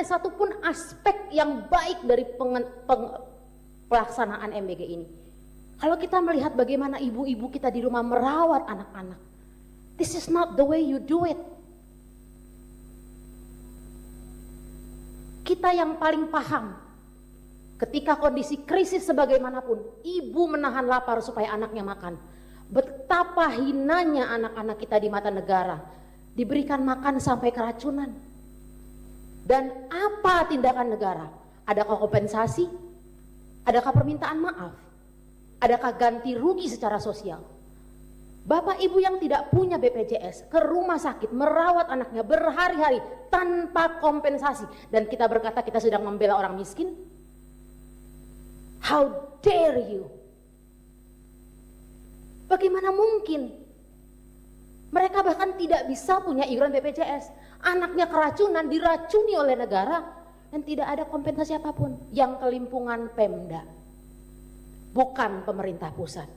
ada satupun aspek yang baik dari pelaksanaan MBG ini. Kalau kita melihat bagaimana ibu-ibu kita di rumah merawat anak-anak, this is not the way you do it. Kita yang paling paham ketika kondisi krisis sebagaimanapun, ibu menahan lapar supaya anaknya makan. Betapa hinanya anak-anak kita di mata negara, diberikan makan sampai keracunan. Dan apa tindakan negara? Adakah kompensasi? Adakah permintaan maaf? Adakah ganti rugi secara sosial? Bapak ibu yang tidak punya BPJS ke rumah sakit merawat anaknya berhari-hari tanpa kompensasi, dan kita berkata kita sedang membela orang miskin? How dare you? Bagaimana mungkin? Mereka bahkan tidak bisa punya iuran BPJS. Anaknya keracunan, diracuni oleh negara, dan tidak ada kompensasi apapun. Yang kelimpungan Pemda, bukan pemerintah pusat.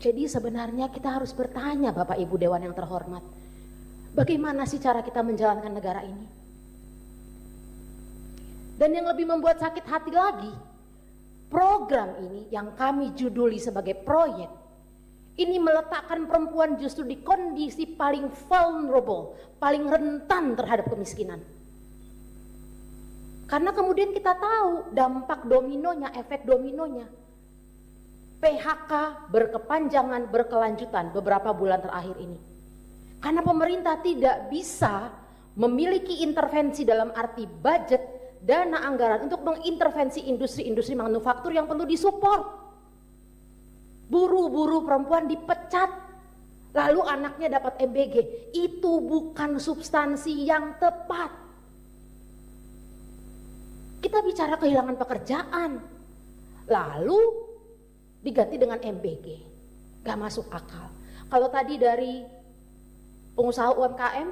Jadi sebenarnya kita harus bertanya, Bapak Ibu Dewan yang terhormat, bagaimana sih cara kita menjalankan negara ini? Dan yang lebih membuat sakit hati lagi, program ini yang kami juduli sebagai proyek, ini meletakkan perempuan justru di kondisi paling vulnerable, paling rentan terhadap kemiskinan. Karena kemudian kita tahu dampak dominonya, efek dominonya. PHK berkepanjangan, berkelanjutan beberapa bulan terakhir ini. Karena pemerintah tidak bisa memiliki intervensi dalam arti budget, dana anggaran untuk mengintervensi industri-industri manufaktur yang perlu disupport. Buruh-buruh perempuan dipecat, lalu anaknya dapat MBG. Itu bukan substansi yang tepat. Kita bicara kehilangan pekerjaan, lalu diganti dengan MBG, gak masuk akal. Kalau tadi dari pengusaha UMKM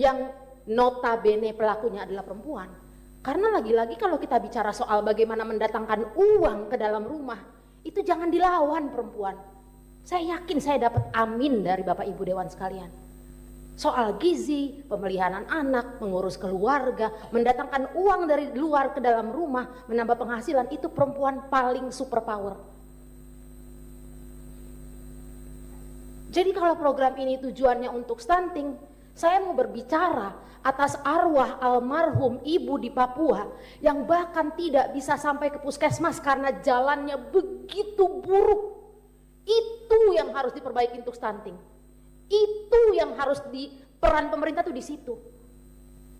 yang notabene pelakunya adalah perempuan, karena lagi-lagi kalau kita bicara soal bagaimana mendatangkan uang ke dalam rumah, itu jangan dilawan perempuan. Saya yakin saya dapat amin dari Bapak Ibu Dewan sekalian. Soal gizi, pemeliharaan anak, mengurus keluarga, mendatangkan uang dari luar ke dalam rumah, menambah penghasilan, itu perempuan paling superpower. Jadi kalau program ini tujuannya untuk stunting, saya mau berbicara atas arwah almarhum ibu di Papua yang bahkan tidak bisa sampai ke puskesmas karena jalannya begitu buruk. Itu yang harus diperbaiki untuk stunting. Itu yang harus peran pemerintah tuh di situ.